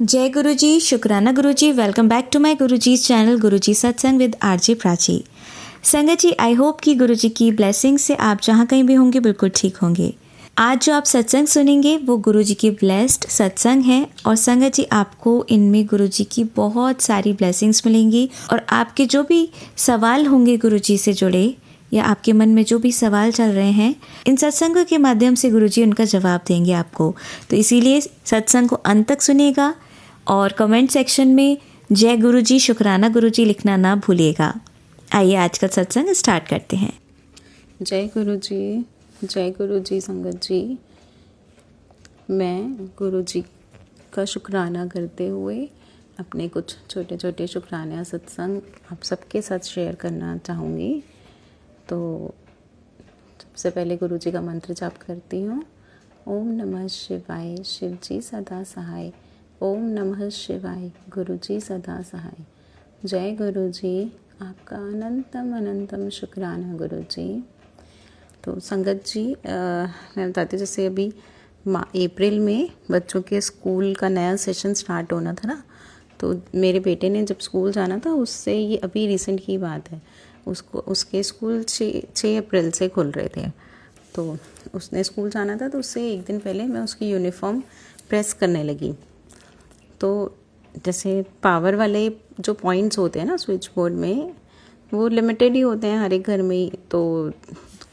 जय गुरुजी, शुक्राना Guruji. Welcome back to my Guruji's channel Guruji satsang with RJ Prachi. संगत जी, आई होप कि गुरुजी की ब्लेसिंग से आप जहाँ कहीं भी होंगे बिल्कुल ठीक होंगे। आज जो आप सत्संग सुनेंगे वो गुरुजी की ब्लेस्ड सत्संग है और संगत जी आपको इनमें गुरुजी की बहुत सारी ब्लेसिंग्स मिलेंगी और आपके जो भी सवाल होंगे गुरुजी से जुड़े या आपके मन में जो भी सवाल चल रहे हैं, इन सत्संगों के माध्यम से गुरुजी उनका जवाब देंगे आपको। तो इसीलिए सत्संग को अंत तक सुनिएगा और कमेंट सेक्शन में जय गुरुजी, शुक्राना गुरुजी लिखना ना भूलिएगा। आइए आज का सत्संग स्टार्ट करते हैं। जय गुरुजी संगत जी। मैं गुरुजी का शुक्राना करते हुए अपने कुछ छोटे छोटे शुक्राना सत्संग आप सबके साथ शेयर करना चाहूँगी। तो सबसे पहले गुरुजी का मंत्र जाप करती हूँ। ओम नमः शिवाय, शिव जी सदा सहाय। ओम नमः शिवाय, गुरुजी सदा सहाय। जय गुरुजी, आपका अनंतम अनंतम शुक्राना गुरुजी। तो संगत जी, मैं बताती हूँ, जैसे अभी अप्रैल में बच्चों के स्कूल का नया सेशन स्टार्ट होना था ना, तो मेरे बेटे ने जब स्कूल जाना था उससे ये अभी रिसेंट की बात है, उसके स्कूल 6 अप्रैल से खुल रहे थे। तो उसने स्कूल जाना था, तो उससे एक दिन पहले मैं उसकी यूनिफॉर्म प्रेस करने लगी। तो जैसे पावर वाले जो पॉइंट्स होते हैं ना स्विच बोर्ड में, वो लिमिटेड ही होते हैं हर एक घर में ही। तो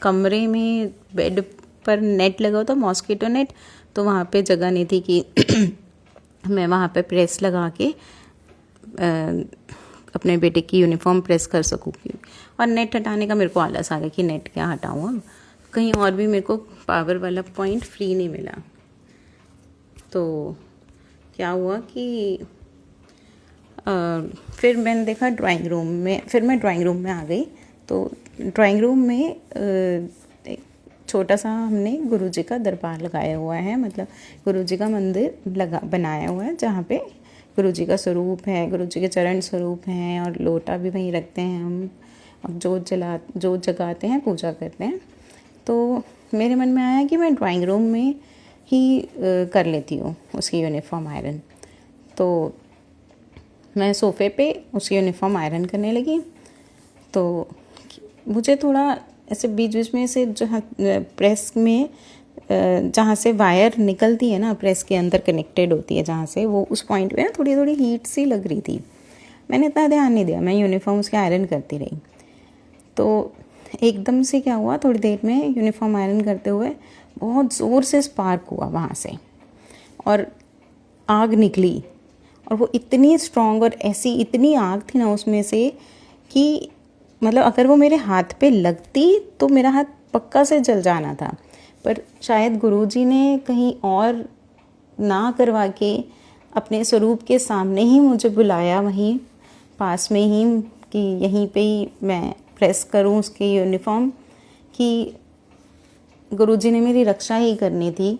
कमरे में बेड पर नेट लगा होता, मॉस्किटो नेट, तो वहाँ पे जगह नहीं थी कि मैं वहाँ पे प्रेस लगा के अपने बेटे की यूनिफॉर्म प्रेस कर सकूँ। और नेट हटाने का मेरे को आलस आ गया कि नेट क्या हटाऊँ, अब कहीं और भी मेरे को पावर वाला पॉइंट फ्री नहीं मिला। तो क्या हुआ कि फिर मैंने देखा ड्राइंग रूम में, फिर मैं ड्राइंग रूम में आ गई। तो ड्राइंग रूम में एक छोटा सा हमने गुरुजी का दरबार लगाया हुआ है, मतलब गुरुजी का मंदिर बनाया हुआ है, जहाँ पे गुरुजी का स्वरूप है, गुरुजी के चरण स्वरूप हैं और लोटा भी वहीं रखते हैं हम। अब जोत जगाते हैं, पूजा करते हैं। तो मेरे मन में आया कि मैं ड्राइंग रूम में ही कर लेती हूँ उसकी यूनिफॉर्म आयरन। तो मैं सोफ़े पे उसकी यूनिफॉर्म आयरन करने लगी। तो मुझे थोड़ा ऐसे बीच बीच में से जहाँ प्रेस में जहाँ से वायर निकलती है ना, प्रेस के अंदर कनेक्टेड होती है जहाँ से, वो उस पॉइंट पे ना थोड़ी थोड़ी हीट सी लग रही थी। मैंने इतना ध्यान नहीं दिया, मैं यूनिफॉर्म उसकी आयरन करती रही। तो एकदम से क्या हुआ, थोड़ी देर में यूनिफॉर्म आयरन करते हुए बहुत ज़ोर से स्पार्क हुआ वहाँ से और आग निकली। और वो इतनी स्ट्रॉन्ग और ऐसी इतनी आग थी ना उसमें से कि मतलब अगर वो मेरे हाथ पे लगती तो मेरा हाथ पक्का से जल जाना था। पर शायद गुरुजी ने कहीं और ना करवा के अपने स्वरूप के सामने ही मुझे बुलाया, वहीं पास में ही, कि यहीं पे ही मैं प्रेस करूं उसकी यूनिफॉर्म, कि गुरुजी ने मेरी रक्षा ही करनी थी।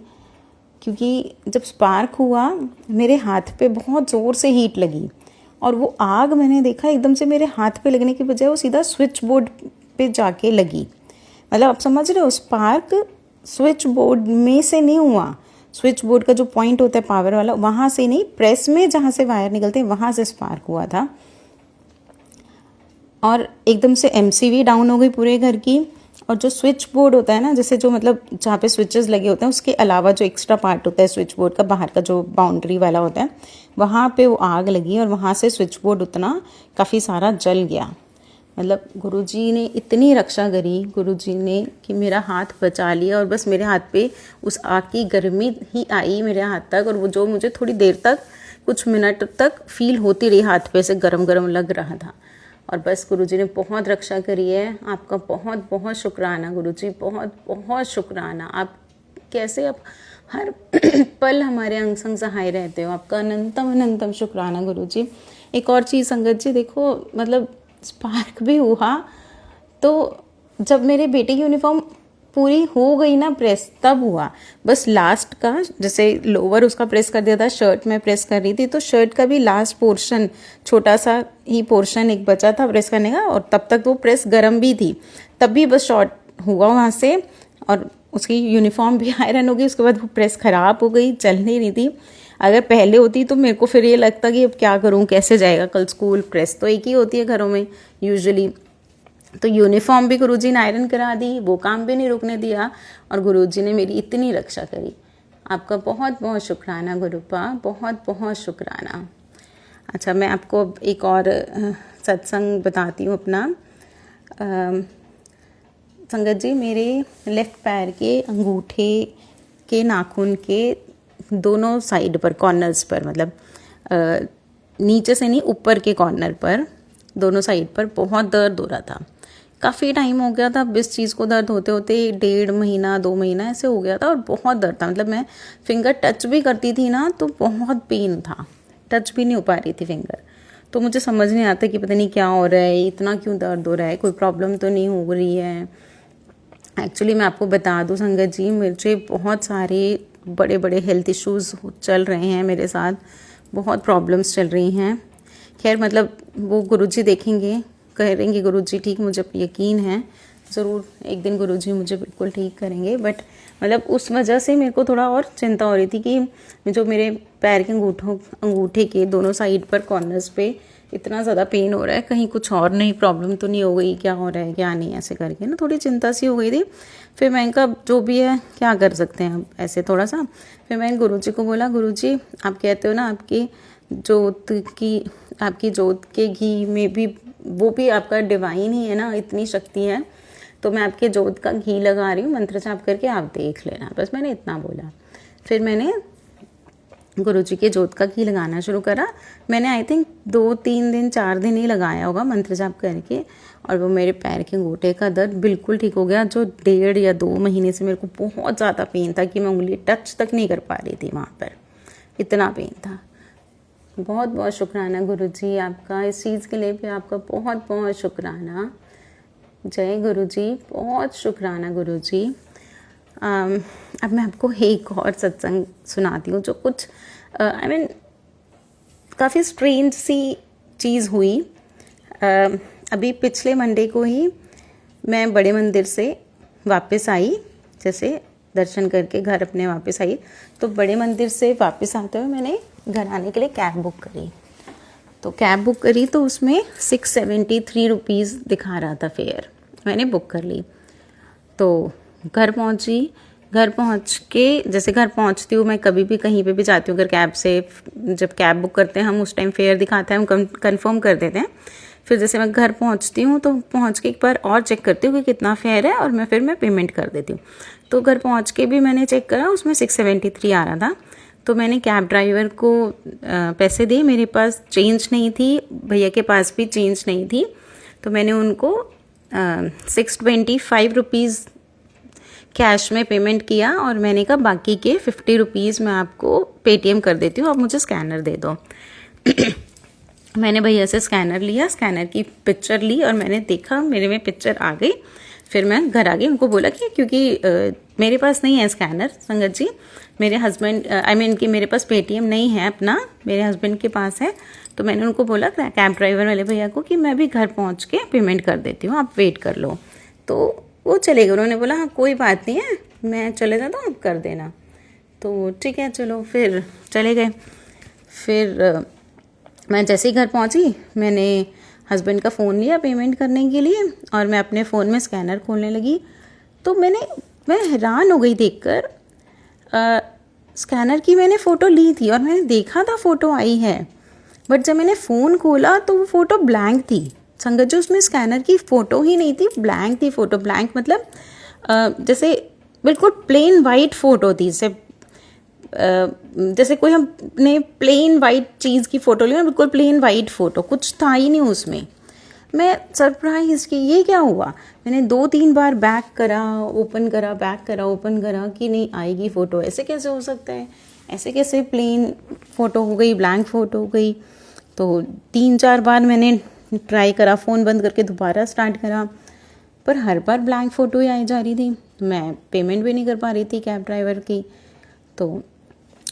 क्योंकि जब स्पार्क हुआ मेरे हाथ पे बहुत ज़ोर से हीट लगी और वो आग मैंने देखा एकदम से मेरे हाथ पे लगने की बजाय वो सीधा स्विच बोर्ड पे जाके लगी। मतलब आप समझ रहे हो, स्पार्क स्विच बोर्ड में से नहीं हुआ, स्विच बोर्ड का जो पॉइंट होता है पावर वाला, वहाँ से नहीं, प्रेस में जहाँ से वायर निकलते हैं वहाँ से स्पार्क हुआ था। और एकदम से एमसीवी डाउन हो गई पूरे घर की। और जो स्विच बोर्ड होता है ना, जैसे जो मतलब जहाँ पे स्विचेस लगे होते हैं उसके अलावा जो एक्स्ट्रा पार्ट होता है स्विच बोर्ड का, बाहर का जो बाउंड्री वाला होता है, वहाँ पे वो आग लगी और वहाँ से स्विच बोर्ड उतना काफ़ी सारा जल गया। मतलब गुरुजी ने इतनी रक्षा करी, गुरुजी ने, कि मेरा हाथ बचा लिया और बस मेरे हाथ पे उस आग की गर्मी ही आई मेरे हाथ तक। और वो जो मुझे थोड़ी देर तक, कुछ मिनट तक फील होती रही, हाथ पे से गरम गरम लग रहा था। और बस गुरुजी ने बहुत रक्षा करी है। आपका बहुत बहुत शुक्राना गुरुजी, बहुत बहुत शुक्राना। आप कैसे आप हर पल हमारे अंग संग सहाय रहते हो, आपका अनंतम अनंतम शुक्राना गुरुजी। एक और चीज़ संगत जी देखो, मतलब स्पार्क भी हुआ तो जब मेरे बेटे की यूनिफॉर्म पूरी हो गई ना प्रेस, तब हुआ। बस लास्ट का, जैसे लोअर उसका प्रेस कर दिया था, शर्ट में प्रेस कर रही थी, तो शर्ट का भी लास्ट पोर्शन, छोटा सा ही पोर्शन एक बचा था प्रेस करने का, और तब तक वो प्रेस गर्म भी थी, तब भी बस शॉर्ट हुआ वहाँ से। और उसकी यूनिफॉर्म भी आयरन हो गई, उसके बाद वो प्रेस ख़राब हो गई, चल नहीं रही थी। अगर पहले होती तो मेरे को फिर ये लगता कि अब क्या करूँ, कैसे जाएगा कल स्कूल, प्रेस तो एक ही होती है घरों में यूजुअली। तो यूनिफॉर्म भी गुरुजी ने आयरन करा दी, वो काम भी नहीं रुकने दिया, और गुरुजी ने मेरी इतनी रक्षा करी। आपका बहुत बहुत शुक्राना गुरुपा, बहुत बहुत शुक्राना। अच्छा, मैं आपको अब एक और सत्संग बताती हूँ अपना। संगत जी, मेरे लेफ़्ट पैर के अंगूठे के नाखून के दोनों साइड पर, कॉर्नर्स पर, मतलब नीचे से नहीं, ऊपर के कॉर्नर पर, दोनों साइड पर बहुत दर्द हो रहा था। काफ़ी टाइम हो गया था अब इस चीज़ को दर्द होते होते, 1.5 महीना 2 महीना ऐसे हो गया था, और बहुत दर्द था। मतलब मैं फिंगर टच भी करती थी ना तो बहुत पेन था, टच भी नहीं हो पा रही थी फिंगर। तो मुझे समझ नहीं आता कि पता नहीं क्या हो रहा है, इतना क्यों दर्द हो रहा है, कोई प्रॉब्लम तो नहीं हो रही है। एक्चुअली मैं आपको बता दूं संगत जी, मुझे बहुत सारे बड़े बड़े हेल्थ इश्यूज़ चल रहे हैं मेरे साथ, बहुत प्रॉब्लम्स चल रही हैं। खैर, मतलब वो गुरुजी देखेंगे, कहेंगे गुरुजी ठीक, मुझे यकीन है ज़रूर एक दिन गुरुजी मुझे बिल्कुल ठीक करेंगे। बट मतलब उस वजह से मेरे को थोड़ा और चिंता हो रही थी कि जो मेरे पैर के अंगूठे के दोनों साइड पर कॉर्नर्स पे इतना ज़्यादा पेन हो रहा है, कहीं कुछ और नहीं प्रॉब्लम तो नहीं हो गई, क्या हो रहा है क्या नहीं, ऐसे करके ना थोड़ी चिंता सी हो गई थी। फिर मैंने कहा जो भी है क्या कर सकते हैं अब, ऐसे थोड़ा सा। फिर मैंने गुरुजी को बोला, गुरुजी आप कहते हो ना आपकी जोत के घी में भी, वो भी आपका डिवाइन ही है ना, इतनी शक्ति है, तो मैं आपके जोत का घी लगा रही हूँ, मंत्र जाप करके आप देख लेना। बस मैंने इतना बोला। फिर मैंने गुरुजी के जोत का घी लगाना शुरू करा। मैंने आई थिंक 2-3 दिन 4 दिन ही लगाया होगा मंत्र जाप करके, और वो मेरे पैर के अंगूठे का दर्द बिल्कुल ठीक हो गया। जो 1.5 या 2 महीने से मेरे को बहुत ज़्यादा पेन था कि मैं उंगली टच तक नहीं कर पा रही थी वहाँ पर, इतना पेन था। बहुत बहुत शुक्राना गुरुजी आपका, इस चीज़ के लिए भी आपका बहुत बहुत शुक्राना। जय गुरुजी, बहुत शुक्राना गुरुजी। अब मैं आपको एक और सत्संग सुनाती हूँ जो कुछ काफ़ी स्ट्रेंज सी चीज़ हुई। अभी पिछले मंडे को ही मैं बड़े मंदिर से वापस आई, जैसे दर्शन करके घर अपने वापस आई, तो बड़े मंदिर से वापस आते हुए मैंने घर आने के लिए कैब बुक करी। तो कैब बुक करी तो उसमें 673 रुपीज़ दिखा रहा था फेयर, मैंने बुक कर ली। तो घर पहुंची, घर पहुंच के जैसे घर पहुंचती हूँ मैं, कभी भी कहीं पे भी जाती हूँ अगर कैब से, जब कैब बुक करते हैं हम उस टाइम फेयर दिखाते हैं, हम कंफर्म कर देते हैं। फिर जैसे मैं घर पहुंचती हूँ तो पहुंच के एक बार और चेक करती हूँ कि कितना फेयर है, और फिर मैं पेमेंट कर देती हूँ। तो घर पहुंच के भी मैंने चेक करा, उसमें 673 आ रहा था। तो मैंने कैब ड्राइवर को पैसे दिए, मेरे पास चेंज नहीं थी, भैया के पास भी चेंज नहीं थी, तो मैंने उनको 625 रुपीज़ कैश में पेमेंट किया, और मैंने कहा बाकी के 50 रुपीज़ मैं आपको पेटीएम कर देती हूँ, आप मुझे स्कैनर दे दो। मैंने भैया से स्कैनर लिया, स्कैनर की पिक्चर ली, और मैंने देखा मेरे में पिक्चर आ गई। फिर मैं घर आ गई, उनको बोला कि क्योंकि मेरे पास नहीं है स्कैनर संगत जी, मेरे हस्बैंड कि मेरे पास पेटीएम नहीं है अपना, मेरे हस्बैंड के पास है। तो मैंने उनको बोला कैब ड्राइवर वाले भैया को कि मैं भी घर पहुंच के पेमेंट कर देती हूँ, आप वेट कर लो। तो वो चले गए, उन्होंने बोला हाँ कोई बात नहीं है, मैं चले जाता हूँ, आप कर देना। तो ठीक है चलो, फिर चले गए। फिर मैं जैसे ही घर पहुँची, मैंने हस्बैंड का फ़ोन लिया पेमेंट करने के लिए, और मैं अपने फ़ोन में स्कैनर खोलने लगी। तो मैं हैरान हो गई देखकर, स्कैनर की मैंने फ़ोटो ली थी और मैंने देखा था फ़ोटो आई है, बट जब मैंने फ़ोन खोला तो वो फ़ोटो ब्लैंक थी संगत जी, उसमें स्कैनर की फ़ोटो ही नहीं थी, ब्लैंक थी फ़ोटो। ब्लैंक मतलब जैसे बिल्कुल प्लेन वाइट फ़ोटो थी, जैसे कोई हमने प्लेन वाइट चीज़ की फ़ोटो ली ना, बिल्कुल प्लेन वाइट फ़ोटो, कुछ था ही नहीं उसमें। मैं सरप्राइज कि ये क्या हुआ। मैंने 2-3 बार बैक करा, ओपन करा, बैक करा, ओपन करा कि नहीं आएगी फ़ोटो, ऐसे कैसे हो सकता है, ऐसे कैसे प्लेन फ़ोटो हो गई, ब्लैंक फ़ोटो हो गई। तो 3-4 बार मैंने ट्राई करा, फ़ोन बंद करके दोबारा स्टार्ट करा, पर हर बार ब्लैंक फ़ोटो ही आई जा रही थी। मैं पेमेंट भी नहीं कर पा रही थी कैब ड्राइवर की। तो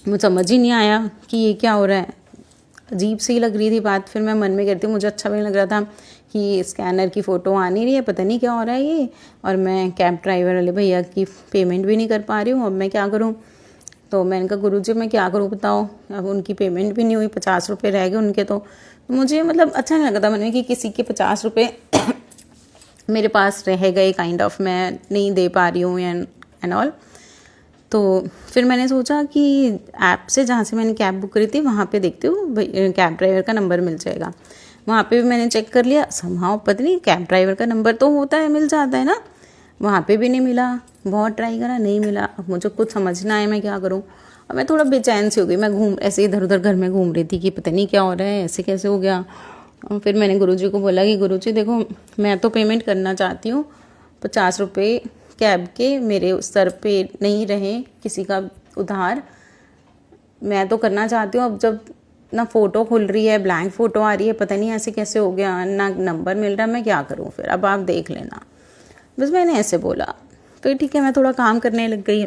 मुझे समझ ही नहीं आया कि ये क्या हो रहा है, अजीब सी लग रही थी बात। फिर मैं मन में कहती हूँ मुझे अच्छा भी लग रहा था कि स्कैनर की फ़ोटो आ नहीं रही है, पता नहीं क्या हो रहा है ये, और मैं कैब ड्राइवर वाले भैया की पेमेंट भी नहीं कर पा रही हूँ, अब मैं क्या करूँ। तो मैंने कहा गुरुजी मैं क्या करूँ बताओ, अब उनकी पेमेंट भी नहीं हुई, 50 रुपये रह गए उनके। तो मुझे मतलब अच्छा नहीं लगता मैंने कि किसी के 50 रुपये मेरे पास रह गए, काइंड ऑफ मैं नहीं दे पा रही हूँ एंड ऑल। तो फिर मैंने सोचा कि ऐप से जहाँ से मैंने कैब बुक करी थी वहाँ पे देखती हूँ कैब ड्राइवर का नंबर मिल जाएगा। वहाँ पे भी मैंने चेक कर लिया, समहाउ पता नहीं कैब ड्राइवर का नंबर तो होता है, मिल जाता है ना, वहाँ पे भी नहीं मिला। बहुत ट्राई करा, नहीं मिला। अब मुझे कुछ समझना है मैं क्या करूँ। अब मैं थोड़ा बेचैन सी हो गई, मैं ऐसे इधर उधर घर में घूम रही थी कि पता नहीं क्या हो रहा है, ऐसे कैसे हो गया। और फिर मैंने गुरुजी को बोला कि गुरुजी देखो मैं तो पेमेंट करना चाहती हूँ, 50 रुपये कैब के मेरे सर पे नहीं रहे किसी का उधार, मैं तो करना चाहती हूँ। अब जब ना फ़ोटो खुल रही है, ब्लैंक फ़ोटो आ रही है, पता नहीं ऐसे कैसे हो गया, ना नंबर मिल रहा, मैं क्या करूँ फिर, अब आप देख लेना। बस मैंने ऐसे बोला। फिर ठीक है, मैं थोड़ा काम करने लग गई।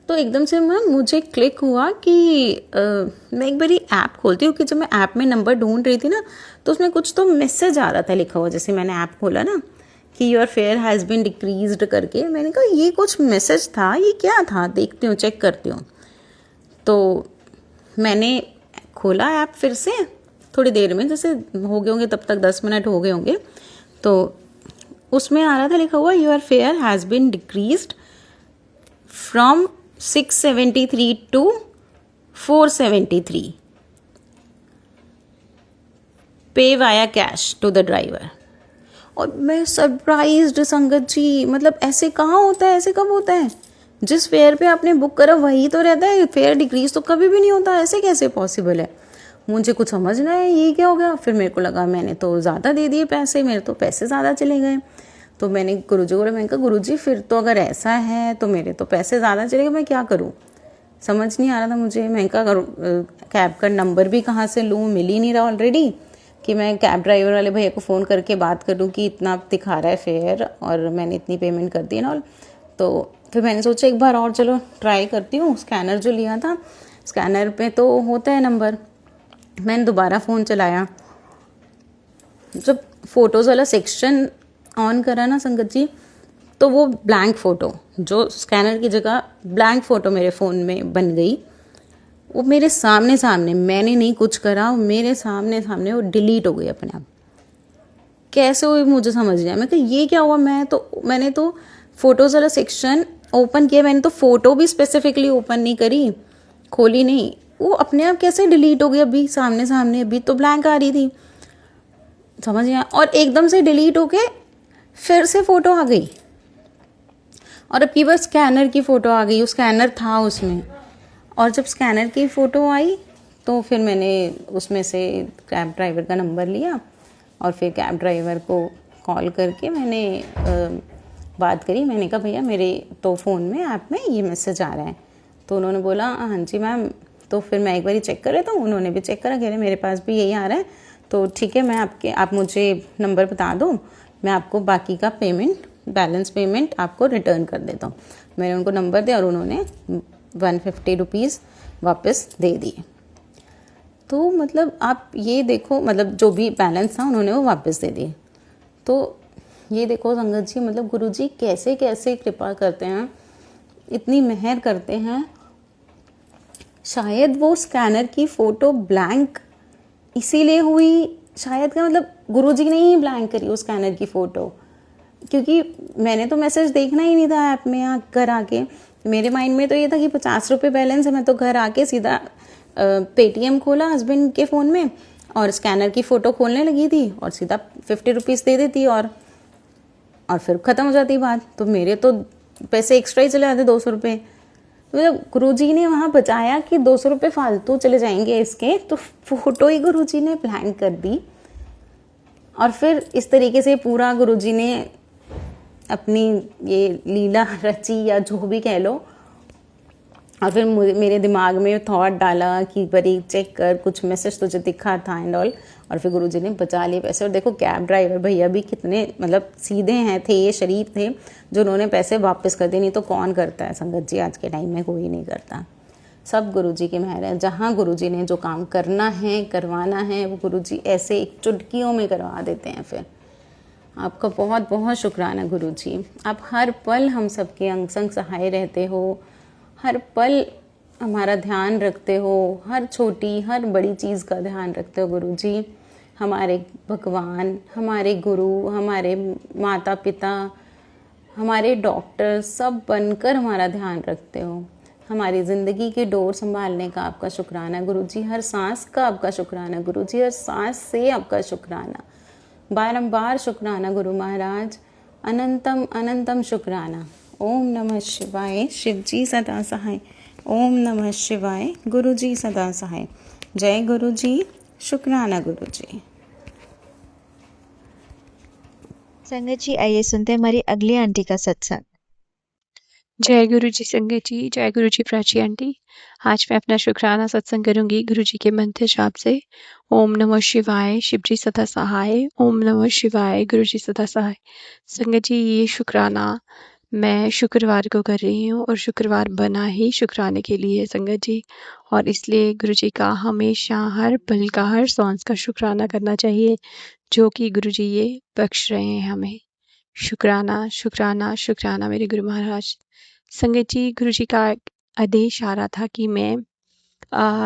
तो एकदम से मुझे क्लिक हुआ कि मैं एक बारी ऐप खोलती हूँ कि जब मैं ऐप में नंबर ढूंढ रही थी ना, तो उसमें कुछ तो मैसेज आ रहा था लिखा हुआ। जैसे मैंने ऐप खोला ना कि your fare has been decreased करके, मैंने कहा ये कुछ मैसेज था, ये क्या था, देखती हूँ चेक करती हूँ। तो मैंने खोला ऐप फिर से थोड़ी देर में, जैसे हो गए होंगे तब तक 10 मिनट हो गए होंगे। तो उसमें आ रहा था लिखा हुआ your fare has been decreased from 673 to 473, pay via cash to the driver. और मैं सरप्राइज्ड संगत जी, मतलब ऐसे कहाँ होता है, ऐसे कब होता है? जिस फेयर पे आपने बुक करा वही तो रहता है, फेयर डिक्रीज तो कभी भी नहीं होता, ऐसे कैसे पॉसिबल है? मुझे कुछ समझना है ये क्या हो गया। फिर मेरे को लगा मैंने तो ज़्यादा दे दिए पैसे, मेरे तो पैसे ज़्यादा चले गए। तो मैंने गुरुजी को बोला, मैंने कहा गुरुजी फिर तो अगर ऐसा है तो मेरे तो पैसे ज़्यादा चले गए, मैं क्या करूँ? समझ नहीं आ रहा था मुझे। मैं कहा कैब का नंबर भी कहाँ से लूँ, मिल ही नहीं रहा ऑलरेडी, कि मैं कैब ड्राइवर वाले भैया को फ़ोन करके बात करूँ कि इतना दिखा रहा है फेयर और मैंने इतनी पेमेंट कर दी ना ऑल। तो फिर मैंने सोचा एक बार और चलो ट्राई करती हूँ। स्कैनर जो लिया था, स्कैनर पे तो होता है नंबर। मैंने दोबारा फ़ोन चलाया, जब फ़ोटोज़ वाला सेक्शन ऑन करा ना संगत जी, तो वो ब्लैंक फ़ोटो जो स्कैनर की जगह ब्लैंक फ़ोटो मेरे फ़ोन में बन गई। वो मेरे सामने सामने, मैंने नहीं कुछ करा, मेरे सामने सामने वो डिलीट हो गई अपने आप। कैसे हुई मुझे समझ नहीं आया। मैं कहा ये क्या हुआ, मैंने तो फ़ोटोज़ वाला सेक्शन ओपन किया, मैंने तो फ़ोटो भी स्पेसिफिकली ओपन नहीं करी, खोली नहीं, वो अपने आप कैसे डिलीट हो गई? अभी सामने सामने, अभी तो ब्लैंक आ रही थी, समझ नहीं आया। और एकदम से डिलीट होके फिर से फ़ोटो आ गई, और अब की बार स्कैनर की फ़ोटो आ गई, वो स्कैनर था उसमें। और जब स्कैनर की फ़ोटो आई तो फिर मैंने उसमें से कैब ड्राइवर का नंबर लिया और फिर कैब ड्राइवर को कॉल करके मैंने बात करी। मैंने कहा भैया मेरे तो फ़ोन में ऐप में ये मैसेज आ रहा है। तो उन्होंने बोला हाँ जी मैम। तो फिर मैं एक बार चेक कर लेता हूँ, उन्होंने भी चेक करा, कह रहे मेरे पास भी यही आ रहा है। तो ठीक है, मैं आप मुझे नंबर बता दो, मैं आपको बाकी का बैलेंस पेमेंट आपको रिटर्न कर देता हूँ। मैंने उनको नंबर दिया और उन्होंने 150 रुपीज़ वापस दे दिए। तो मतलब आप ये देखो, मतलब जो भी बैलेंस था उन्होंने वो वापस दे दिए। तो ये देखो संगत जी, मतलब गुरुजी कैसे कैसे कृपा करते हैं, इतनी मेहर करते हैं। शायद वो स्कैनर की फ़ोटो ब्लैंक इसीलिए हुई, शायद का मतलब गुरुजी ने ही ब्लैंक करी वो स्कैनर की फ़ोटो, क्योंकि मैंने तो मैसेज देखना ही नहीं था ऐप में घर आके। मेरे माइंड में तो ये था कि 50 रुपये बैलेंस है, मैं तो घर आके सीधा पेटीएम खोला हस्बैंड के फ़ोन में और स्कैनर की फ़ोटो खोलने लगी थी और सीधा 50 रुपीज़ दे देती और फिर ख़त्म हो जाती बात। तो मेरे तो पैसे एक्स्ट्रा ही चले जाते 200 रुपये। तो गुरुजी ने वहाँ बचाया कि 200 रुपये फालतू चले जाएंगे इसके, तो फ़ोटो ही गुरुजी ने ब्लैंक कर दी। और फिर इस तरीके से पूरा गुरुजी ने अपनी ये लीला रची या जो भी कह लो। और फिर मेरे दिमाग में थॉट डाला कि बड़ी चेक कर, कुछ मैसेज तुझे दिखा था एंड ऑल। और फिर गुरुजी ने बचा लिए पैसे। और देखो कैब ड्राइवर भैया भी कितने मतलब सीधे हैं, थे ये शरीफ थे, जो उन्होंने पैसे वापस कर दिए। नहीं तो कौन करता है संगत जी, आज के टाइम में कोई नहीं करता। सब गुरुजी की मेहर है। जहाँ गुरुजी ने जो काम करना है, करवाना है, वो गुरुजी ऐसे एक चुटकियों में करवा देते हैं। फिर आपका बहुत बहुत शुक्राना गुरुजी। आप हर पल हम सबके अंग संग सहाय रहते हो, हर पल हमारा ध्यान रखते हो, हर छोटी हर बड़ी चीज़ का ध्यान रखते हो गुरुजी। हमारे भगवान, हमारे गुरु, हमारे माता पिता, हमारे डॉक्टर सब बनकर हमारा ध्यान रखते हो। हमारी ज़िंदगी की डोर संभालने का आपका शुक्राना गुरुजी। हर सांस का आपका शुक्राना गुरुजी। हर सांस से आपका शुक्राना, बारंबार शुक्राना गुरु महाराज। अनंतम अनंतम शुक्राना। ओम नमः शिवाय। शिव जी सदा सहाय। ओम नमः शिवाय। गुरु जी सदा सहाय। जय गुरु जी। शुक्राना गुरु जी। संगत जी, आइए सुनते हैं हमारी अगली आंटी का सत्संग। जय गुरु जी संगत जी, जय गुरु जी प्राची आंटी। आज मैं अपना शुक्राना सत्संग करूंगी गुरु जी के मंत्र जाप से। ओम नमः शिवाय, शिव जी सदा सहाय। ओम नमः शिवाय, गुरु जी सदा सहाय। संगत जी, ये शुक्राना मैं शुक्रवार को कर रही हूँ और शुक्रवार बना ही शुक्राने के लिए संगत जी, और इसलिए गुरु जी का हमेशा हर पल का हर सांस का शुक्राना करना चाहिए जो कि गुरु जी ये बख्श रहे हैं हमें। शुक्राना शुक्राना शुक्राना मेरे गुरु महाराज। संगत जी, गुरु जी का आदेश आ रहा था कि मैं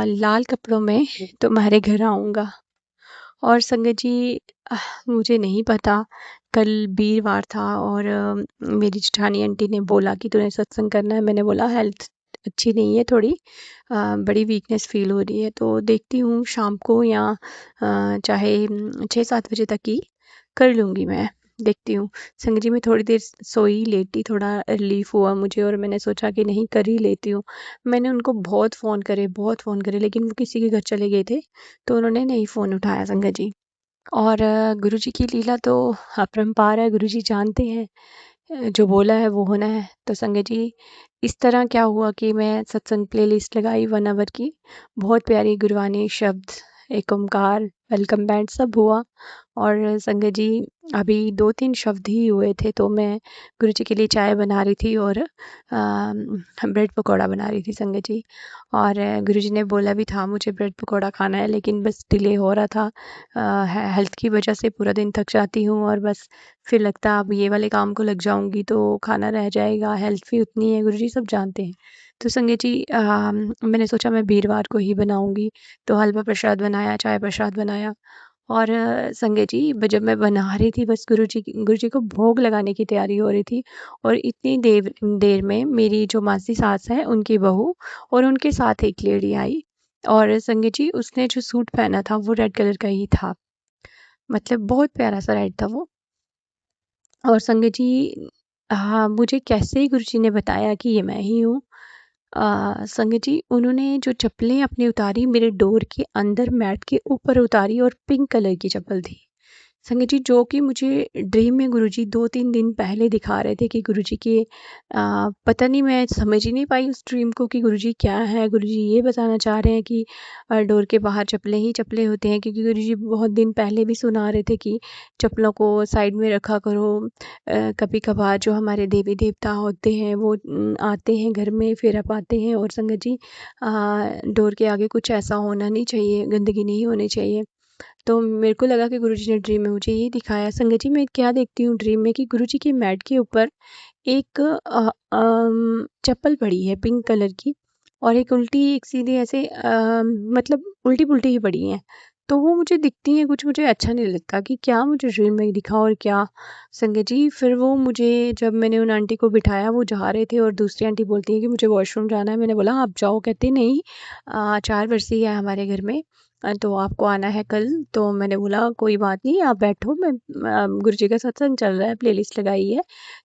लाल कपड़ों में तुम्हारे घर आऊँगा। और संगत जी, मुझे नहीं पता, कल वीरवार था और मेरी जेठानी आंटी ने बोला कि तूने सत्संग करना है। मैंने बोला हेल्थ अच्छी नहीं है, थोड़ी बड़ी वीकनेस फील हो रही है, तो देखती हूँ शाम को या चाहे 6-7 बजे तक ही कर लूँगी मैं, देखती हूँ। संगत जी, मैं थोड़ी देर सोई, लेटी, थोड़ा रिलीफ हुआ मुझे और मैंने सोचा कि नहीं कर ही लेती हूँ। मैंने उनको बहुत फ़ोन करे लेकिन वो किसी के घर चले गए थे, तो उन्होंने नहीं फ़ोन उठाया संगत जी। और गुरु जी की लीला तो अपरंपार है, गुरु जी जानते हैं जो बोला है वो होना है। तो संगत जी, इस तरह क्या हुआ कि मैं सत्संग प्लेलिस्ट लगाई 1 आवर की, बहुत प्यारी गुरबानी शब्द, एक ओंकार, वेलकम बैंड सब हुआ। और संगत जी, अभी 2-3 शब्द ही हुए थे तो मैं गुरु जी के लिए चाय बना रही थी और ब्रेड पकौड़ा बना रही थी संगत जी। और गुरु जी ने बोला भी था मुझे ब्रेड पकौड़ा खाना है, लेकिन बस डिले हो रहा था, हेल्थ की वजह से पूरा दिन थक जाती हूँ और बस फिर लगता अब ये वाले काम को लग जाऊँगी तो खाना रह जाएगा, हेल्थ भी उतनी है, गुरुजी सब जानते हैं। तो संगत जी, मैंने सोचा मैं वीरवार को ही बनाऊँगी, तो हलवा प्रसाद बनाया, चाय प्रसाद बनाया। और संगत जी, जब मैं बना रही थी, बस गुरु जी को भोग लगाने की तैयारी हो रही थी और इतनी देर देर में मेरी जो मासी सास है उनकी बहू और उनके साथ एक लेडी आई। और संगत जी, उसने जो सूट पहना था वो रेड कलर का ही था, मतलब बहुत प्यारा सा रेड था वो। और संगत जी, हाँ, मुझे कैसे ही गुरुजी ने बताया कि ये मैं ही हूँ। संगत जी, उन्होंने जो चप्पलें अपनी उतारी, मेरे डोर के अंदर मैट के ऊपर उतारी और पिंक कलर की चप्पल थी संगत जी, जो कि मुझे ड्रीम में गुरुजी 2-3 दिन पहले दिखा रहे थे कि गुरुजी के पता नहीं, मैं समझ ही नहीं पाई उस ड्रीम को कि गुरुजी क्या है। गुरुजी ये बताना चाह रहे हैं कि डोर के बाहर चप्पलें ही चप्पलें होते हैं, क्योंकि गुरुजी बहुत दिन पहले भी सुना रहे थे कि चप्पलों को साइड में रखा करो। कभी कभार जो हमारे देवी देवता होते हैं वो आते हैं घर में, फिर अब आते हैं, और संगत जी, डोर के आगे कुछ ऐसा होना नहीं चाहिए, गंदगी नहीं होनी चाहिए। तो मेरे को लगा कि गुरुजी ने ड्रीम में मुझे ये दिखाया। संगत जी, मैं क्या देखती हूँ ड्रीम में कि गुरुजी की मैट के ऊपर एक चप्पल पड़ी है पिंक कलर की, और एक उल्टी एक सीधी ऐसे, मतलब उल्टी पुल्टी ही पड़ी हैं। तो वो मुझे दिखती हैं, कुछ मुझे अच्छा नहीं लगता कि क्या मुझे ड्रीम में दिखा और क्या। संगत जी, फिर वो मुझे, जब मैंने उन आंटी को बिठाया, वो जा रहे थे और दूसरी आंटी बोलती है कि मुझे वॉशरूम जाना है। मैंने बोला आप जाओ, कहते नहीं 4 बरसी है हमारे घर में, तो आपको आना है कल। तो मैंने बोला कोई बात नहीं, आप बैठो, मैं गुरुजी का सत्संग चल रहा है, प्लेलिस्ट लगाई है,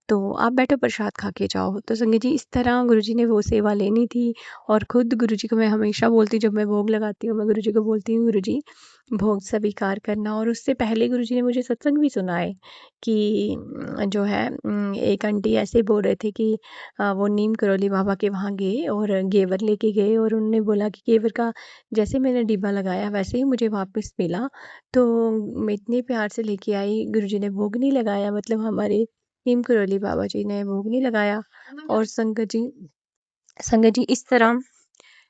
तो आप बैठो, प्रसाद खा के जाओ। तो संगत जी, इस तरह गुरुजी ने वो सेवा लेनी थी। और ख़ुद गुरुजी को मैं हमेशा बोलती, जब मैं भोग लगाती हूँ, मैं गुरुजी को बोलती हूँ गुरुजी भोग स्वीकार करना। और उससे पहले गुरुजी ने मुझे सत्संग भी सुनाए कि जो है, एक आंटी ऐसे बोल रहे थे कि वो नीम करौली बाबा के वहाँ गए और घेवर लेके गए, और उन्होंने बोला कि घेवर का जैसे मैंने डिब्बा लगाया वैसे ही मुझे वापस मिला, तो मैं इतने प्यार से लेके आई। गुरुजी ने भोग नहीं लगाया, मतलब हमारे नीम करौली बाबा जी ने भोग नहीं लगाया। और संगत जी,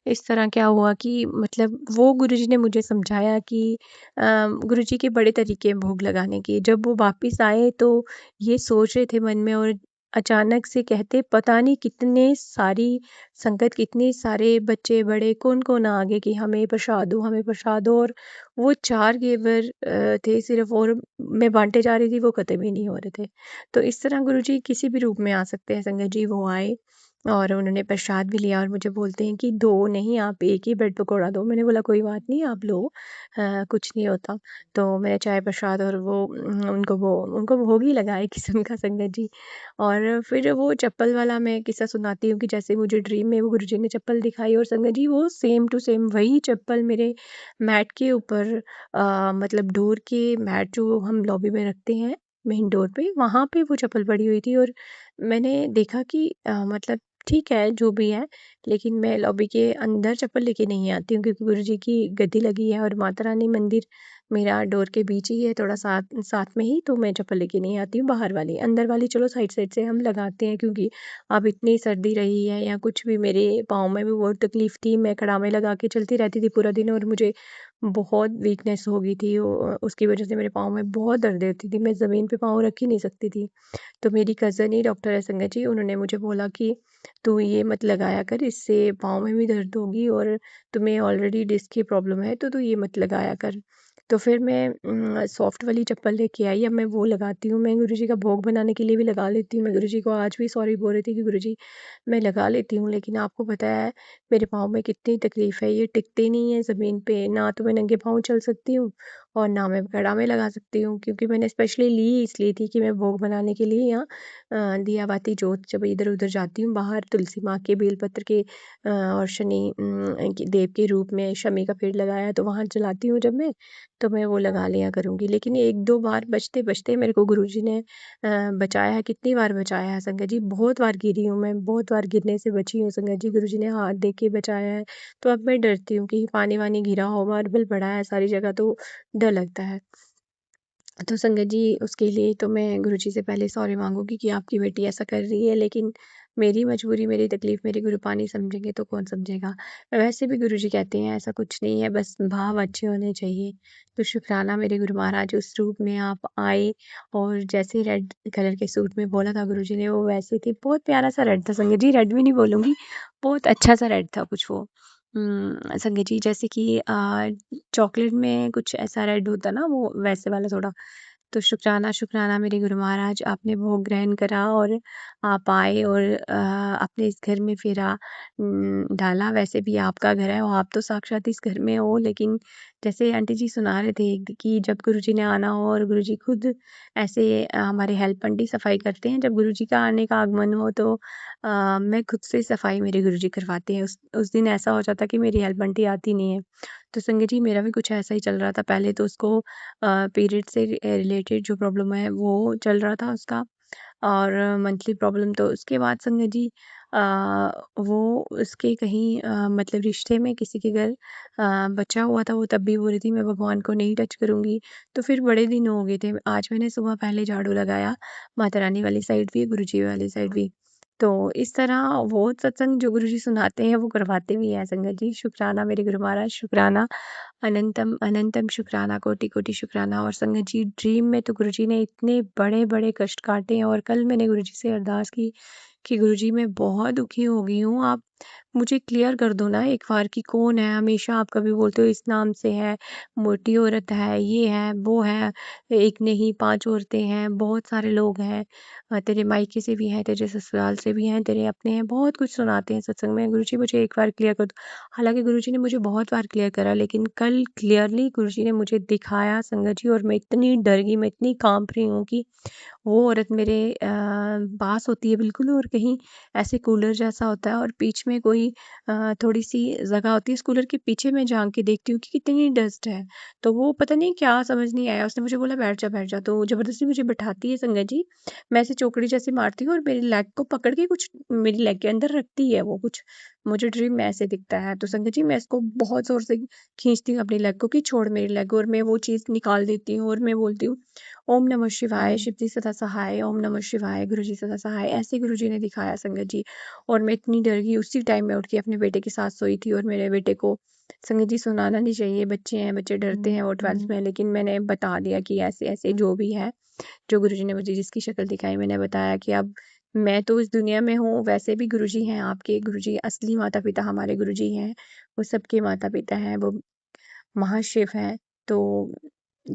इस तरह क्या हुआ कि मतलब वो गुरुजी ने मुझे समझाया कि गुरुजी के बड़े तरीके हैं भोग लगाने के। जब वो वापस आए तो ये सोच रहे थे मन में, और अचानक से कहते पता नहीं कितने सारी संगत, कितने सारे बच्चे बड़े कौन-कौन आ गए कि हमें प्रसाद दो, हमें प्रसाद दो। और वो 4 घेवर थे सिर्फ़, और मैं बाँटे जा रही थी, वो ख़त्म ही नहीं हो रहे थे। तो इस तरह गुरुजी किसी भी रूप में आ सकते हैं संगत जी। वो आए और उन्होंने प्रसाद भी लिया और मुझे बोलते हैं कि 2 नहीं, आप 1 ही ब्रेड पकौड़ा दो। मैंने बोला कोई बात नहीं, आप लो, कुछ नहीं होता। तो मैंने चाय प्रसाद और वो उनको भोग ही लगा एक किस्म का संगत जी। और फिर वो चप्पल वाला मैं किस्सा सुनाती हूँ कि जैसे मुझे ड्रीम में वो गुरुजी ने चप्पल दिखाई, और संगत जी वो सेम टू सेम वही चप्पल मेरे मैट के ऊपर, मतलब डोर के मैट जो हम लॉबी में रखते हैं मेन डोर पे, वहाँ पे वो चप्पल पड़ी हुई थी। और मैंने देखा कि मतलब ठीक है जो भी है, लेकिन मैं लॉबी के अंदर चप्पल लेके नहीं आती हूँ, क्योंकि गुरुजी की गद्दी लगी है और माता रानी मंदिर मेरा डोर के बीच ही है, थोड़ा साथ साथ में ही। तो मैं चप्पल लेके नहीं आती हूँ बाहर वाली, अंदर वाली चलो साइड साइड से हम लगाते हैं, क्योंकि अब इतनी सर्दी रही है या कुछ भी, मेरे पाँव में भी बहुत तकलीफ़ थी। मैं कड़ामे लगा के चलती रहती थी पूरा दिन, और मुझे बहुत वीकनेस हो गई थी। उसकी वजह से मेरे पाँव में बहुत दर्द रहती थी, मैं ज़मीन पे पाँव रख ही नहीं सकती थी। तो मेरी कज़न ही डॉक्टर है संगत जी, उन्होंने मुझे बोला कि तू ये मत लगाया कर, इससे पाँव में भी दर्द होगी, और तुम्हें ऑलरेडी डिस्क की प्रॉब्लम है, तो तू ये मत लगाया कर। तो फिर मैं सॉफ्ट वाली चप्पल लेके आई, अब मैं वो लगाती हूँ। मैं गुरुजी का भोग बनाने के लिए भी लगा लेती हूँ। मैं गुरुजी को आज भी सॉरी बोल रही थी कि गुरुजी मैं लगा लेती हूँ, लेकिन आपको पता है मेरे पाँव में कितनी तकलीफ़ है, ये टिकते नहीं है ज़मीन पे, ना तो मैं नंगे पाँव चल सकती हूँ और ना मैं कड़ा में लगा सकती हूँ, क्योंकि मैंने स्पेशली ली इसलिए थी कि मैं भोग बनाने के लिए यहाँ दिया बाती जोत जब इधर-उधर जाती हूँ बाहर, तुलसी माँ के बेलपत्र के और शनि के देव के रूप में शमी का पेड़ लगाया है, तो वहाँ जलाती हूँ जब मैं, तो मैं वो लगा लिया करूँगी। लेकिन 1-2 बार बचते-बचते मेरे को गुरुजी ने बचाया है। कितनी बार बचाया है संगत जी, बहुत बार गिरी हूँ मैं, बहुत बार गिरने से बची हूँ संगत जी, गुरुजी ने हाथ दे के बचाया है। तो अब मैं डरती हूँ कि पानी-वानी गिरा हो, मार्बल पड़ा है सारी जगह, तो डर लगता है। तो संगत जी उसके लिए तो मैं गुरुजी से पहले सॉरी माँगूँगी कि आपकी बेटी ऐसा कर रही है, लेकिन मेरी मजबूरी, मेरी तकलीफ़ मेरे गुरुपा नहीं समझेंगे तो कौन समझेगा। वैसे भी गुरुजी कहते हैं ऐसा कुछ नहीं है, बस भाव अच्छे होने चाहिए। तो शुक्राना मेरे गुरु महाराज, उस रूप में आप आए और जैसे रेड कलर के सूट में बोला था गुरुजी ने, वो वैसे थे। बहुत प्यारा-सा रेड था संगत जी, रेड भी नहीं बोलूँगी, बहुत अच्छा-सा रेड था कुछ वो। संगत जी जैसे कि चॉकलेट में कुछ ऐसा रेड होता ना, वो वैसे वाला थोड़ा। तो शुक्राना शुक्राना मेरे गुरु महाराज, आपने भोग ग्रहण करा और आप आए और अपने इस घर में फेरा डाला। वैसे भी आपका घर है और आप तो साक्षात इस घर में हो, लेकिन जैसे आंटी जी सुना रहे थे कि जब गुरुजी ने आना हो और गुरुजी खुद ऐसे हमारे हेल्प आंटी सफाई करते हैं, जब गुरुजी का आने का आगमन हो तो मैं खुद से सफाई मेरे गुरुजी करवाते हैं। उस दिन ऐसा हो जाता कि मेरी हेल्प आंटी आती नहीं है। तो संगत जी मेरा भी कुछ ऐसा ही चल रहा था। पहले तो उसको पीरियड से रिलेटेड जो प्रॉब्लम है वो चल रहा था उसका, और मंथली प्रॉब्लम। तो उसके बाद संगत जी अ, वो उसके कहीं मतलब रिश्ते में किसी के घर बचा हुआ था, वो तब भी बोल रही थी मैं भगवान को नहीं टच करूँगी। तो फिर बड़े दिन हो गए थे, आज मैंने सुबह पहले झाड़ू लगाया, माता रानी वाली साइड भी, गुरुजी वाली साइड भी। तो इस तरह वो सत्संग जो गुरुजी सुनाते हैं वो करवाते भी हैं संगत जी। शुक्राना मेरे गुरु महाराज, शुक्राना, अनंतम अनंतम शुक्राना, कोटि कोटि शुक्राना। और संगत जी ड्रीम में तो गुरुजी ने इतने बड़े बड़े कष्ट काटे हैं, और कल मैंने गुरुजी से अरदास की कि गुरुजी मैं बहुत दुखी हो गई हूँ, आप मुझे क्लियर कर दो ना एक बार कि कौन है। हमेशा आप कभी बोलते हो इस नाम से है, मोटी औरत है, ये है वो है, एक नहीं 5 औरतें हैं, बहुत सारे लोग हैं, तेरे मायके से भी हैं, तेरे ससुराल से भी हैं, तेरे अपने हैं, बहुत कुछ सुनाते हैं सत्संग में। गुरुजी मुझे एक बार क्लियर कर दो। हालाँकि गुरुजी ने मुझे बहुत बार क्लियर करा, लेकिन कल क्लियरली गुरुजी ने मुझे दिखाया संगत जी, और मैं इतनी डर गई, मैं इतनी काँप रही हूँ कि वो औरत मेरे पास होती है बिल्कुल, और कहीं ऐसे कूलर जैसा होता है और बीच में कोई थोड़ी-सी जगह होती है, उस कूलर के पीछे मैं झाँक के देखती हूँ कि कितनी डस्ट है। तो वो पता नहीं क्या समझ नहीं आया, उसने मुझे बोला बैठ जा, बैठ जा, तो ज़बरदस्ती मुझे बिठाती है संगत जी। मैं ऐसे चौकड़ी जैसे मारती हूँ और मेरी लेग को पकड़ के कुछ मेरी लेग के अंदर रखती है वो कुछ, मुझे ड्रीम में ऐसे दिखता है। तो संगत जी मैं इसको बहुत ज़ोर से खींचती हूँ अपनी लेग को कि छोड़ मेरी लेग, और मैं वो चीज़ निकाल देती हूँ और मैं बोलती हूँ ओम नमः शिवाय, शिव जी सदा सहाय, ओम नमः शिवाय, गुरु जी सदा सहाय। ऐसे गुरु जी ने दिखाया संगत जी। और मैं इतनी डर गई, उसी टाइम में उठ के अपने बेटे के साथ सोई थी, और मेरे बेटे को संगत जी सुनाना नहीं चाहिए, बच्चे हैं, बच्चे डरते हैं, वो 12th में है, लेकिन मैंने बता दिया कि ऐसे-ऐसे जो भी है, जो गुरुजी ने मुझे जिसकी शक्ल दिखाई मैंने बताया कि अब मैं तो इस दुनिया में हूँ, वैसे भी गुरुजी हैं आपके, गुरुजी असली माता-पिता हमारे गुरुजी हैं, वो सबके माता-पिता हैं, वो महाशिव हैं। तो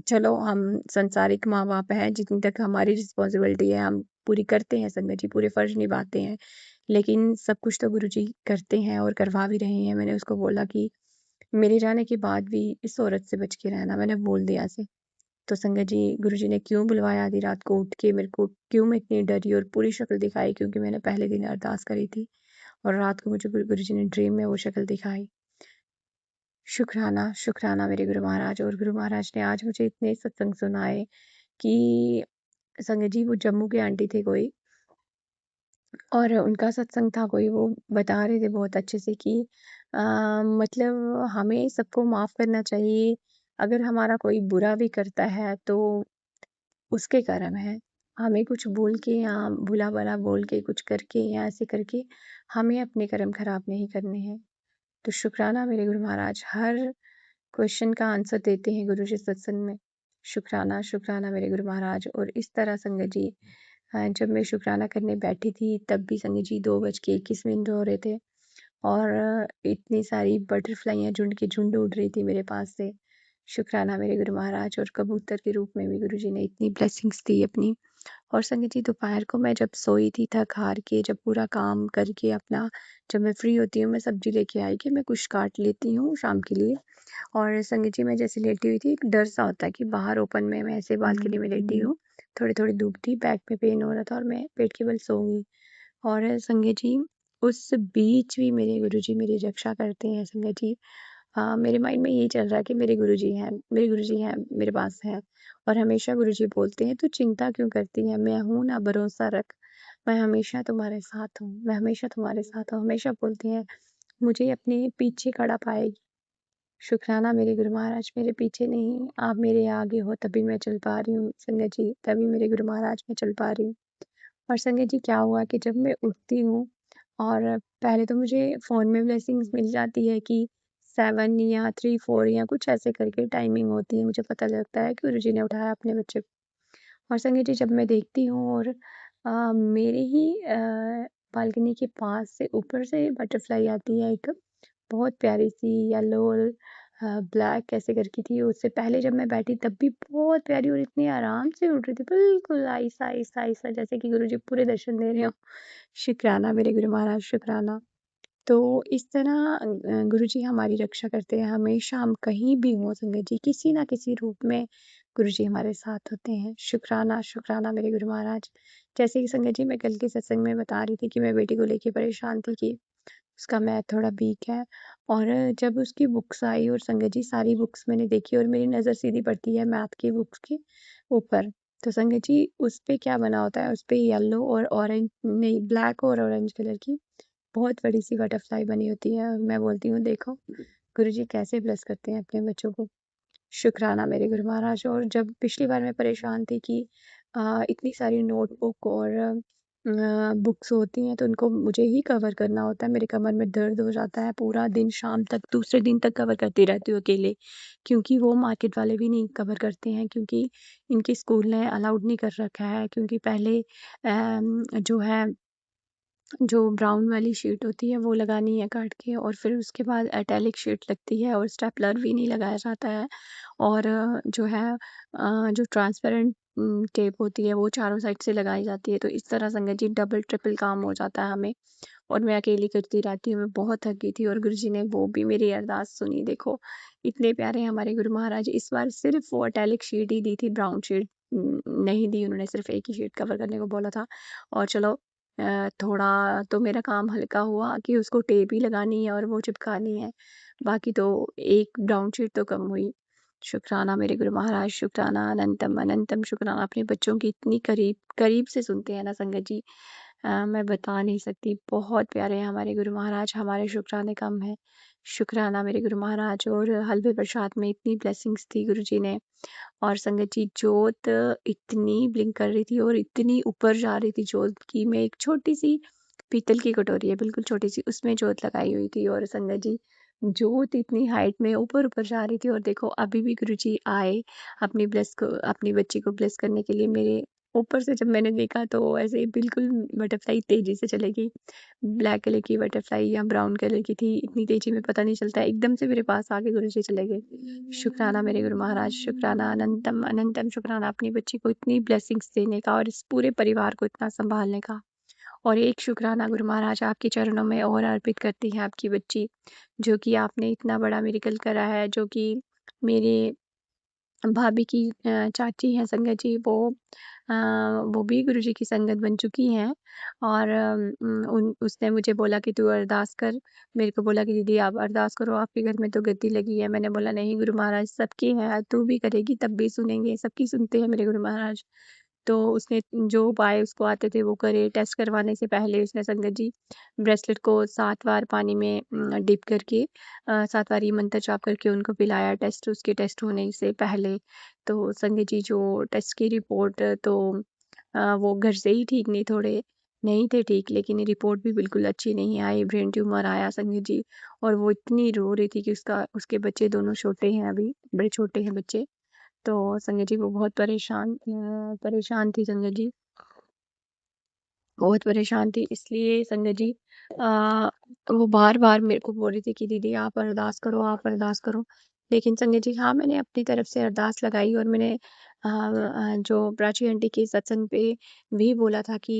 चलो हम संसारिक माँ-बाप हैं, जितनी तक हमारी रिस्पॉन्सिबिलिटी है हम पूरी करते हैं संगत जी, पूरे फ़र्ज़ निभाते हैं। लेकिन सब कुछ तो गुरुजी करते हैं और करवा भी रहे हैं। मैंने उसको बोला कि मेरे जाने के बाद भी इस औरत से बच के रहना, मैंने बोल दिया ऐसे। तो संगत जी गुरुजी ने क्यों बुलवाया आधी रात को उठ के मेरे को, क्यों मैं इतनी डरी और पूरी शक्ल दिखाई, क्योंकि मैंने पहले दिन अरदास करी थी और रात को मुझे गुरुजी ने ड्रीम में वो शक्ल दिखाई। शुक्राना, शुक्राना मेरे गुरु महाराज, और गुरु महाराज ने आज मुझे इतने सत्संग सुनाए कि संगत जी वो जम्मू के आंटी थे कोई, और उनका सत्संग था कोई, वो बता रहे थे बहुत अच्छे से कि मतलब हमें सबको माफ़ करना चाहिए। अगर हमारा कोई बुरा भी करता है तो उसके कर्म हैं। हमें कुछ बोल के या बुरा-भला बोल के, कुछ करके या ऐसे करके हमें अपने कर्म खराब नहीं करने हैं। तो शुक्राना मेरे गुरु महाराज, हर क्वेश्चन का आंसर देते हैं गुरुजी सत्संग में। शुक्राना, शुक्राना मेरे गुरु महाराज। और इस तरह संगत जी जब मैं शुक्राना करने बैठी थी तब भी संगत जी 2:21 हो रहे थे, और इतनी सारी बटरफ्लाइयाँ झुंड की झुंड उड़ रही थी मेरे पास से। शुक्राना मेरे गुरु महाराज, और कबूतर के रूप में भी गुरुजी ने इतनी ब्लेसिंग्स दी अपनी। और संगत जी दोपहर को मैं जब सोई थी थक हार के, जब पूरा काम करके अपना, जब मैं फ्री होती हूँ मैं सब्जी लेके आई कि मैं कुछ काट लेती हूँ शाम के लिए। और संगत जी मैं जैसे लेटी हुई थी, एक डर सा होता है कि बाहर ओपन में मैं ऐसे बालकनी में लेटी हूँ, थोड़ी थोड़ी धूप थी, बैक में पेन हो रहा था और मैं पेट के बल सो गई। और संगत जी उस बीच भी मेरे गुरुजी मेरी रक्षा करते हैं संगत जी। हाँ, मेरे माइंड में यही चल रहा है कि मेरे गुरुजी हैं, मेरे पास हैं। और हमेशा गुरुजी बोलते हैं, तू चिंता क्यों करती है, मैं हूँ ना, भरोसा रख, मैं हमेशा तुम्हारे साथ हूँ, मैं हमेशा तुम्हारे साथ हूँ। हमेशा बोलते हैं, मुझे अपने पीछे खड़ा पाएगी। शुक्राना मेरे गुरु महाराज, मेरे पीछे नहीं, आप मेरे आगे हो तभी मैं चल पा रही हूँ संगत जी, तभी मेरे गुरु महाराज मैं चल पा रही हूँ। और संगत जी क्या हुआ कि जब मैं उठती हूँ, और पहले तो मुझे फ़ोन में ब्लेसिंग्स मिल जाती है कि 7 या 3 4 या कुछ ऐसे करके टाइमिंग होती है, मुझे पता लगता है कि गुरुजी ने उठाया अपने बच्चे को। और संगत जी जब मैं देखती हूँ और मेरे ही बालकनी के पास से ऊपर से बटरफ्लाई आती है एक, बहुत प्यारी सी येलो और ब्लैक ऐसे करके थी। उससे पहले जब मैं बैठी तब भी बहुत प्यारी और इतनी आराम से उड़ रही थी, बिल्कुल आहिस्ता आहिस्ता आहिस्ता, जैसे कि गुरुजी पूरे दर्शन दे रहे हो। शुक्राना मेरे गुरु महाराज, शुक्राना। तो इस तरह गुरुजी हमारी रक्षा करते हैं, हमेशा हम कहीं भी हों संगत जी, किसी ना किसी रूप में गुरुजी हमारे साथ होते हैं। शुक्राना, शुक्राना मेरे गुरु महाराज। जैसे कि संगत जी मैं कल के सत्संग में बता रही थी कि मैं बेटी को लेके परेशान थी कि उसका मैथ थोड़ा वीक है, और जब उसकी बुक्स आई और संगत जी सारी बुक्स मैंने देखी और मेरी नज़र सीधी पड़ती है मैथ की बुक्स के ऊपर। तो संगत जी उस पे क्या बना होता है, उस पे येलो और ऑरेंज नहीं, ब्लैक और ऑरेंज कलर की बहुत बड़ी सी बटरफ्लाई बनी होती है, और मैं बोलती हूँ देखो गुरुजी कैसे ब्लेस करते हैं अपने बच्चों को। शुक्राना मेरे गुरु महाराज। और जब पिछली बार मैं परेशान थी कि इतनी सारी नोटबुक और बुक्स होती हैं तो उनको मुझे ही कवर करना होता है, मेरे कमर में दर्द हो जाता है, पूरा दिन शाम तक, दूसरे दिन तक कवर करती रहती हूँ अकेले, क्योंकि वो मार्केट वाले भी नहीं कवर करते हैं, क्योंकि इनके स्कूल ने अलाउड नहीं कर रखा है, क्योंकि पहले जो है, जो ब्राउन वाली शीट होती है वो लगानी है काट के, और फिर उसके बाद इटैलिक शीट लगती है, और स्टेपलर भी नहीं लगाया जाता है, और जो है जो ट्रांसपेरेंट टेप होती है वो चारों साइड से लगाई जाती है। तो इस तरह संगत जी डबल ट्रिपल काम हो जाता है हमें, और मैं अकेली करती रहती हूँ, मैं बहुत थक गई थी, और गुरुजी ने वो भी मेरी अरदास सुनी। देखो इतने प्यारे हमारे गुरु महाराज, इस बार सिर्फ वो इटैलिक शीट ही दी थी, ब्राउन शीट नहीं दी उन्होंने, सिर्फ एक ही शीट कवर करने को बोला था। और चलो थोड़ा तो मेरा काम हल्का हुआ कि उसको टेप ही लगानी है और वो चिपकानी है, बाकी तो एक ब्राउन शीट तो कम हुई। शुक्राना मेरे गुरु महाराज, शुक्राना अनंतम अनंतम शुक्राना, अपने बच्चों की इतनी करीब करीब से सुनते हैं ना संगत जी, मैं बता नहीं सकती, बहुत प्यारे हैं हमारे गुरु महाराज, हमारे शुक्राने कम है। शुक्राना मेरे गुरु महाराज। और हलवे प्रसाद में इतनी ब्लेसिंग्स थी गुरु जी ने, और संगत जी जोत इतनी ब्लिंक कर रही थी और इतनी ऊपर जा रही थी जोत की, मैं एक छोटी सी पीतल की कटोरी है बिल्कुल छोटी सी, उसमें जोत लगाई हुई थी, और संगत जी जोत इतनी हाइट में ऊपर ऊपर जा रही थी। और देखो अभी भी गुरुजी आए अपनी बच्ची को ब्लेस करने के लिए, मेरे ऊपर से जब मैंने देखा तो ऐसे ही बिल्कुल बटरफ्लाई तेज़ी से चली गई। ब्लैक कलर की बटरफ्लाई या ब्राउन कलर की थी, इतनी तेज़ी में पता नहीं चलता है, एकदम से मेरे पास आके गुरुजी चले गए। शुक्राना मेरे गुरु महाराज, शुक्राना अनंतम अनंतम शुक्राना अपनी बच्ची को इतनी ब्लेसिंग्स देने का और इस पूरे परिवार को इतना सँभालने का। और एक शुक्राना गुरु महाराज आपके चरणों में और अर्पित करती है आपकी बच्ची, जो कि आपने इतना बड़ा मिरेकल करा है, जो कि मेरे भाभी की चाची हैं संगत जी, वो भी गुरुजी की संगत बन चुकी हैं और उसने मुझे बोला कि तू अरदास कर। मेरे को बोला कि दीदी आप अरदास करो, आपके घर में तो गद्दी लगी है। मैंने बोला नहीं गुरु महाराज, सबकी है, तू भी करेगी तब भी सुनेंगे, सबकी सुनते हैं मेरे गुरु महाराज। तो उसने जो उपाय उसको आते थे वो करे। टेस्ट करवाने से पहले उसने संगत जी ब्रेसलेट को 7 बार पानी में डिप करके 7 बार ये मंत्र जाप करके उनको पिलाया, उसके टेस्ट होने से पहले। तो संगत जी जो टेस्ट की रिपोर्ट तो वो घर से ही ठीक नहीं थे ठीक, लेकिन रिपोर्ट भी बिल्कुल अच्छी नहीं आई, ब्रेन ट्यूमर आया संगत जी। और वो इतनी रो रही थी कि उसके बच्चे दोनों छोटे हैं, अभी बड़े छोटे हैं बच्चे। तो संगत जी वो बहुत परेशान थी संगत जी, बहुत परेशान थी। इसलिए संगत जी वो बार-बार मेरे को बोल रही थी कि दीदी आप अरदास करो, आप अरदास करो। लेकिन संगत जी हाँ, मैंने अपनी तरफ से अरदास लगाई और मैंने जो प्राची आंटी के सत्संग पे भी बोला था कि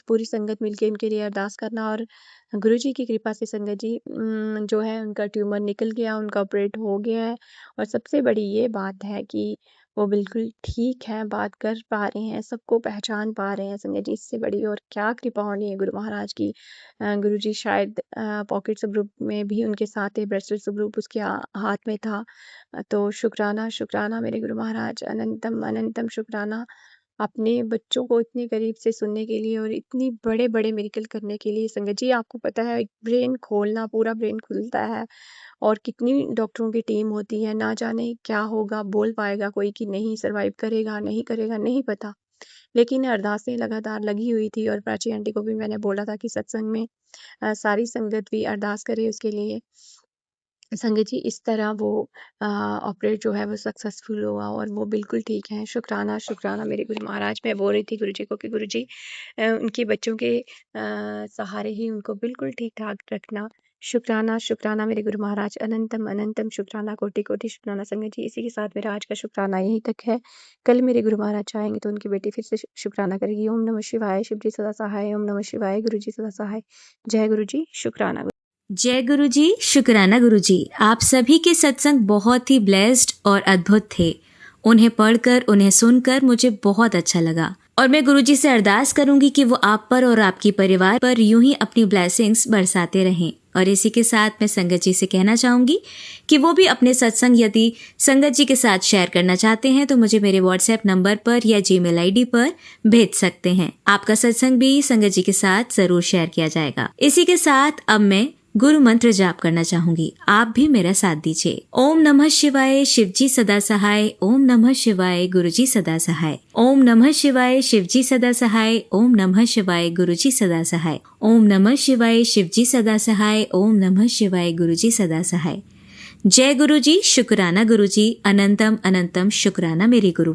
पूरी संगत मिलके उनके लिए अरदास करना। और गुरुजी की कृपा से संगत जी जो है उनका ट्यूमर निकल गया, उनका ऑपरेट हो गया है। और सबसे बड़ी ये बात है कि वो बिल्कुल ठीक हैं, बात कर पा रहे हैं, सबको पहचान पा रहे हैं संगत जी। इससे बड़ी और क्या कृपा होनी है गुरु महाराज की। गुरुजी शायद पॉकेट स्वरूप में भी उनके साथ थे, ब्रेसलेट स्वरूप उसके हाथ में था। तो शुक्राना शुक्राना मेरे गुरु महाराज, अनंतम अनंतम शुक्राना अपने बच्चों को इतने करीब से सुनने के लिए और इतनी बड़े-बड़े मिरेकल करने के लिए। संगत जी आपको पता है ब्रेन खोलना, पूरा ब्रेन खुलता है और कितनी डॉक्टरों की टीम होती है, ना जाने क्या होगा, बोल पाएगा कोई कि नहीं सर्वाइव करेगा, नहीं करेगा, नहीं पता। लेकिन अरदासें लगातार लगी हुई थी और प्राची आंटी को भी मैंने बोला था कि सत्संग में सारी संगत भी अरदास करे उसके लिए। संगत जी इस तरह वो ऑपरेट जो है वो सक्सेसफुल हुआ और वो बिल्कुल ठीक हैं। शुक्राना शुक्राना मेरे गुरु महाराज। मैं बोल रही थी गुरुजी को कि गुरुजी उनके बच्चों के सहारे ही उनको बिल्कुल ठीक-ठाक रखना। शुक्राना शुक्राना मेरे गुरु महाराज, अनंतम अनंतम शुक्राना, कोटि-कोटि शुक्राना संगत जी। इसी के साथ मेरा आज का शुक्राना यहीं तक है। कल मेरे गुरु महाराज चाहेंगे तो उनकी बेटी फिर से शुक्राना करेगी। ओम नमः शिवाय, शिव जी सदा सहाय। ओम नमः शिवाय, गुरु जी सदा सहाय। जय गुरु जी, शुक्राना। जय गुरु जी, शुक्राना गुरु जी। आप सभी के सत्संग बहुत ही ब्लेस्ड और अद्भुत थे। उन्हें पढ़कर, उन्हें सुनकर मुझे बहुत अच्छा लगा और मैं गुरु जी से अरदास करूंगी कि वो आप पर और आपकी परिवार पर यूं ही अपनी ब्लेसिंग्स बरसाते रहें। और इसी के साथ मैं संगत जी से कहना चाहूंगी कि वो भी अपने सत्संग यदि संगत जी के साथ शेयर करना चाहते हैं तो मुझे मेरे व्हाट्सएप नंबर पर या जीमेल आईडी पर भेज सकते हैं। आपका सत्संग भी संगत जी के साथ जरूर शेयर किया जाएगा। इसी के साथ अब मैं गुरु मंत्र जाप करना चाहूंगी, आप भी मेरा साथ दीजिए। ओम नमः शिवाय, शिव जी सदा सहाय। ओम नमः शिवाय, गुरु जी सदा सहाय। ओम नमः शिवाय, शिव जी सदा सहाय। ओम नमः शिवाय, गुरु जी सदा सहाय। ओम नमः शिवाय, शिव जी सदा सहाय। ओम नमः शिवाय, गुरु जी सदा सहाय। जय गुरु जी, शुक्राना गुरु जी, अनंतम अनंतम शुक्राना मेरी गुरु।